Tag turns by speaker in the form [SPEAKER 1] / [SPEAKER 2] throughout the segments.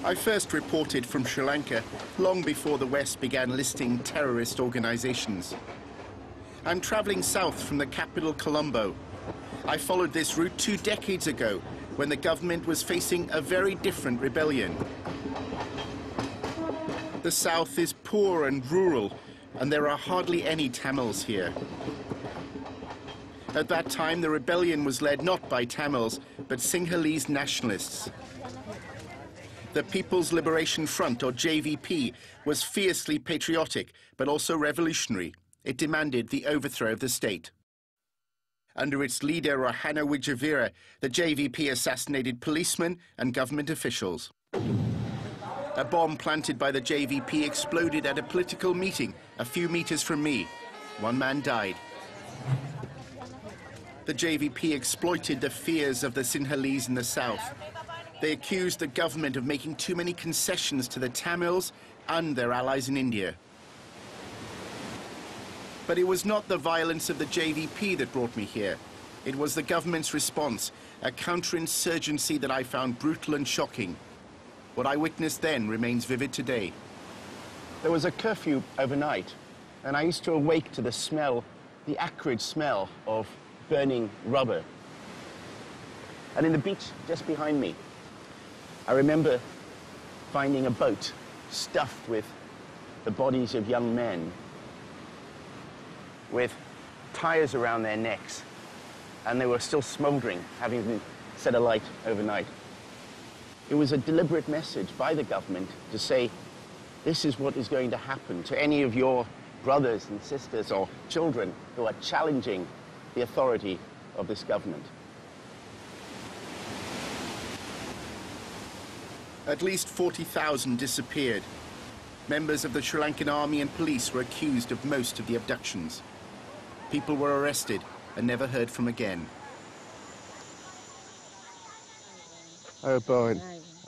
[SPEAKER 1] I first reported from Sri Lanka long before the West began listing terrorist organizations. I'm traveling south from the capital, Colombo. I followed this route 2 decades ago when the government was facing a very different rebellion. The south is poor and rural, and there are hardly any Tamils here. At that time, the rebellion was led not by Tamils, but Sinhalese nationalists. The People's Liberation Front, or JVP, was fiercely patriotic, but also revolutionary. It demanded the overthrow of the state. Under its leader, Rohana Wijavira, the JVP assassinated policemen and government officials. A bomb planted by the JVP exploded at a political meeting a few meters from me. 1 man died. The JVP exploited the fears of the Sinhalese in the south. They accused the government of making too many concessions to the Tamils and their allies in India. But it was not the violence of the JVP that brought me here. It was the government's response, a counterinsurgency that I found brutal and shocking. What I witnessed then remains vivid today. There was a curfew overnight, and I used to awake to the smell, the acrid smell of burning rubber. And in the beach just behind me, I remember finding a boat stuffed with the bodies of young men with tires around their necks, and they were still smoldering, having been set alight overnight. It was a deliberate message by the government to say, this is what is going to happen to any of your brothers and sisters or children who are challenging the authority of this government. At least 40,000 disappeared. Members of the Sri Lankan army and police were accused of most of the abductions. People were arrested and never heard from again. Oh, Bowen.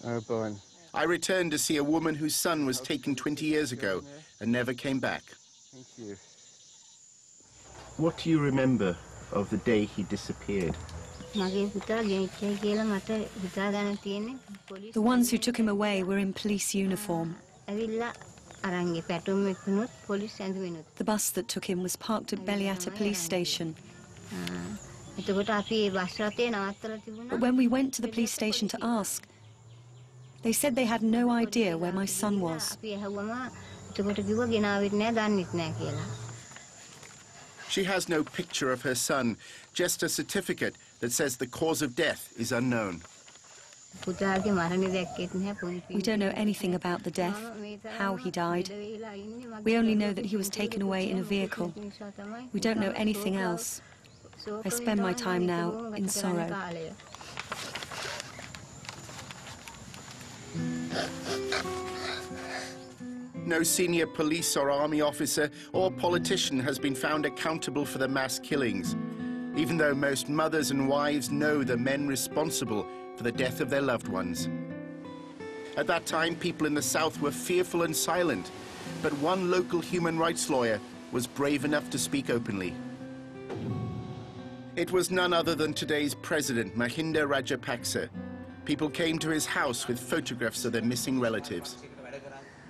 [SPEAKER 1] Oh, Bowen. I returned to see a woman whose son was taken 20 years ago and never came back. Thank you. What do you remember of the day he disappeared?
[SPEAKER 2] The ones who took him away were in police uniform. The bus that took him was parked at Beliata police station. But when we went to the police station to ask, they said they had no idea where my son was.
[SPEAKER 1] She has no picture of her son, just a certificate that says the cause of death is unknown.
[SPEAKER 2] We don't know anything about the death, how he died. We only know that he was taken away in a vehicle. We don't know anything else. I spend my time now in sorrow.
[SPEAKER 1] No senior police or army officer or politician has been found accountable for the mass killings, even though most mothers and wives know the men responsible for the death of their loved ones. At that time, people in the South were fearful and silent, but one local human rights lawyer was brave enough to speak openly. It was none other than today's president, Mahinda Rajapaksa. People came to his house with photographs of their missing relatives.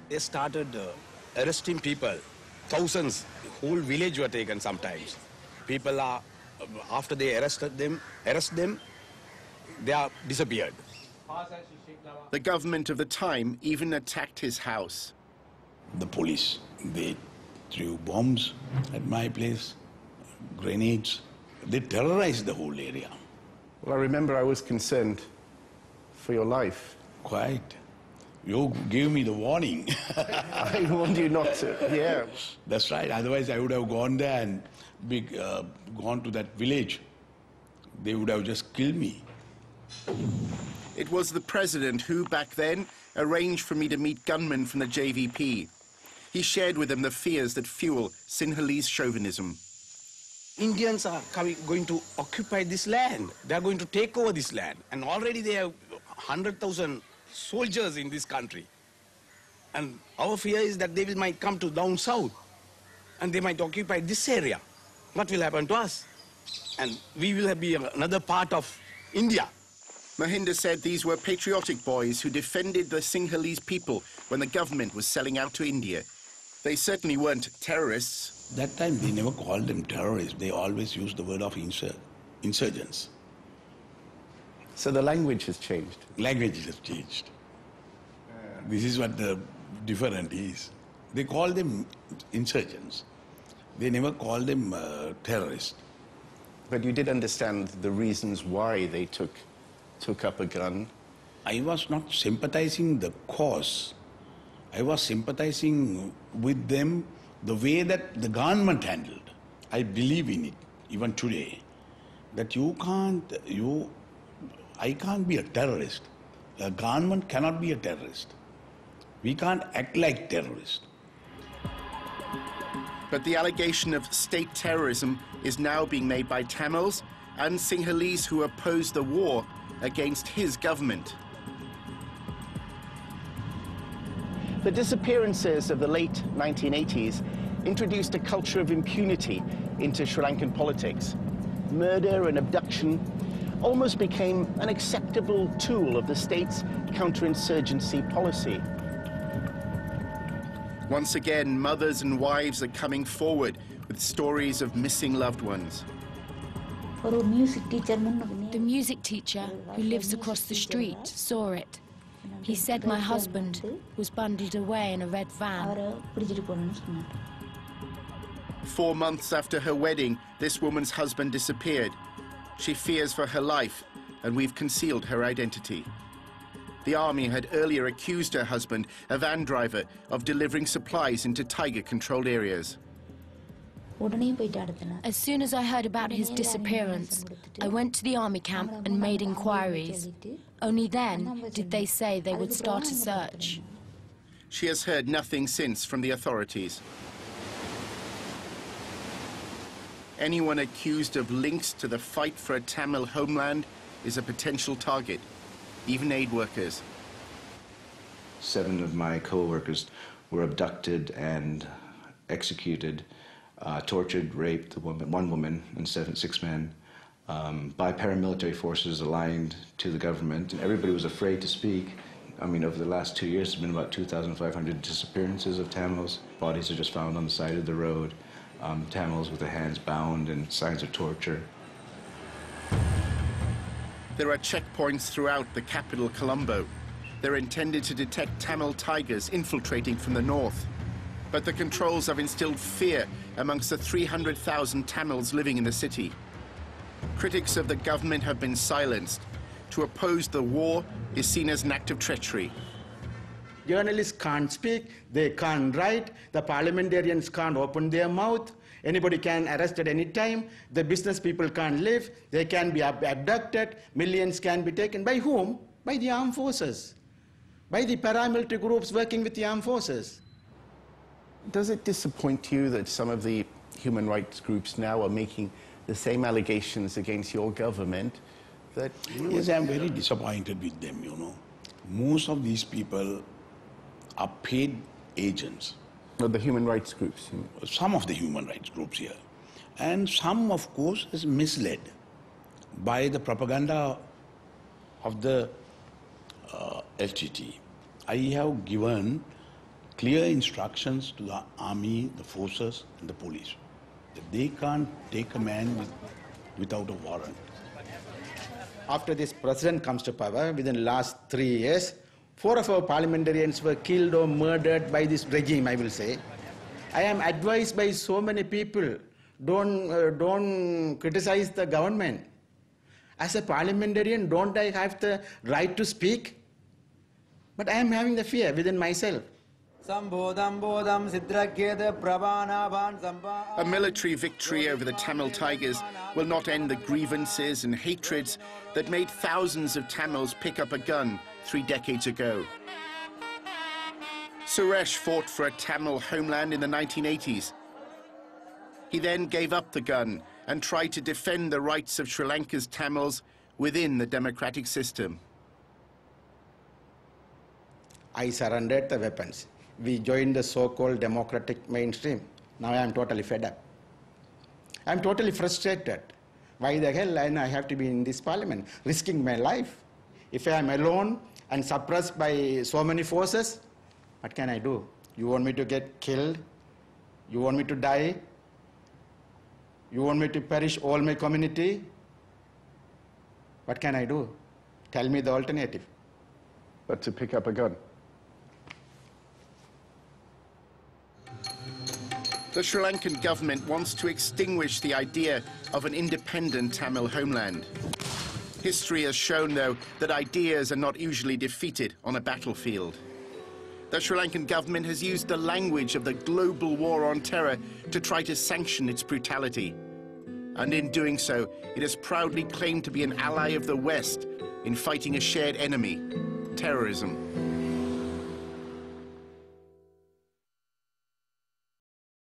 [SPEAKER 3] They started arresting people. Thousands, whole village were taken sometimes. People are, after they arrest them, they are disappeared.
[SPEAKER 1] The government of the time even attacked his house.
[SPEAKER 4] The police, they threw bombs at my place, grenades. They terrorized the whole area.
[SPEAKER 1] Well, I remember I was concerned for your life.
[SPEAKER 4] Quite. You gave me the warning.
[SPEAKER 1] I warned you not to, yeah.
[SPEAKER 4] That's right. Otherwise, I would have gone there and gone to that village. They would have just killed me.
[SPEAKER 1] It was the president who, back then, arranged for me to meet gunmen from the JVP. He shared with them the fears that fuel Sinhalese chauvinism.
[SPEAKER 3] Indians are going to occupy this land. They are going to take over this land. And already they have 100,000 soldiers in this country. And our fear is that they might come to down south and they might occupy this area. What will happen to us? And we will be another part of India.
[SPEAKER 1] Mahinda said these were patriotic boys who defended the Sinhalese people when the government was selling out to India. They certainly weren't terrorists.
[SPEAKER 4] That time they never called them terrorists. They always used the word of insurgents.
[SPEAKER 1] So the language has changed.
[SPEAKER 4] Language has changed. This is what the difference is. They call them insurgents. They never call them terrorists.
[SPEAKER 1] But you did understand the reasons why they took up a gun.
[SPEAKER 4] I was not sympathizing the cause. I was sympathizing with them the way that the government handled. I believe in it, even today, that I can't be a terrorist. The government cannot be a terrorist. We can't act like terrorists.
[SPEAKER 1] But the allegation of state terrorism is now being made by Tamils and Sinhalese who oppose the war against his government. The disappearances of the late 1980s introduced a culture of impunity into Sri Lankan politics. Murder and abduction almost became an acceptable tool of the state's counterinsurgency policy. Once again, mothers and wives are coming forward with stories of missing loved ones.
[SPEAKER 5] The music teacher who lives across the street saw it. He said my husband was bundled away in a red van.
[SPEAKER 1] 4 months after her wedding, this woman's husband disappeared. She fears for her life, and we've concealed her identity. The army had earlier accused her husband, a van driver, of delivering supplies into tiger-controlled areas.
[SPEAKER 5] As soon as I heard about his disappearance, I went to the army camp and made inquiries. Only then did they say they would start a search.
[SPEAKER 1] She has heard nothing since from the authorities. Anyone accused of links to the fight for a Tamil homeland is a potential target, even aid workers.
[SPEAKER 6] 7 of my co-workers were abducted and executed, tortured, raped, one woman and 6 men, by paramilitary forces aligned to the government. And everybody was afraid to speak. I mean, over the last 2 years, there's been about 2,500 disappearances of Tamils. Bodies are just found on the side of the road. Tamils with their hands bound and signs of torture.
[SPEAKER 1] There are checkpoints throughout the capital, Colombo. They're intended to detect Tamil tigers infiltrating from the north. But the controls have instilled fear amongst the 300,000 Tamils living in the city. Critics of the government have been silenced. To oppose the war is seen as an act of treachery.
[SPEAKER 7] Journalists can't speak, they can't write, the parliamentarians can't open their mouth, anybody can arrest at any time, the business people can't live, they can be abducted, millions can be taken. By whom? By the armed forces, by the paramilitary groups working with the armed forces.
[SPEAKER 1] Does it disappoint you that some of the human rights groups now are making the same allegations against your government? That
[SPEAKER 4] yes, I'm very disappointed with them, you know. Most of these people are paid agents.
[SPEAKER 1] Well, the human rights groups?
[SPEAKER 4] Some of the human rights groups here. And some, of course, is misled by the propaganda of the FGT. I have given clear instructions to the army, the forces, and the police that they can't take a man without a warrant.
[SPEAKER 7] After this president comes to power, within the last 3 years, 4 of our parliamentarians were killed or murdered by this regime, I will say. I am advised by so many people, don't criticize the government. As a parliamentarian, don't I have the right to speak? But I am having the fear within myself.
[SPEAKER 1] A military victory over the Tamil Tigers will not end the grievances and hatreds that made thousands of Tamils pick up a gun 3 decades ago. Suresh fought for a Tamil homeland in the 1980s. He then gave up the gun and tried to defend the rights of Sri Lanka's Tamils within the democratic system.
[SPEAKER 7] I surrendered the weapons. We joined the so-called democratic mainstream. Now I am totally fed up. I am totally frustrated. Why the hell I have to be in this parliament, risking my life? If I am alone and suppressed by so many forces, what can I do? You want me to get killed? You want me to die? You want me to perish all my community? What can I do? Tell me the alternative.
[SPEAKER 8] But to pick up a gun.
[SPEAKER 1] The Sri Lankan government wants to extinguish the idea of an independent Tamil homeland. History has shown, though, that ideas are not usually defeated on a battlefield. The Sri Lankan government has used the language of the global war on terror to try to sanction its brutality. And in doing so, it has proudly claimed to be an ally of the West in fighting a shared enemy, terrorism.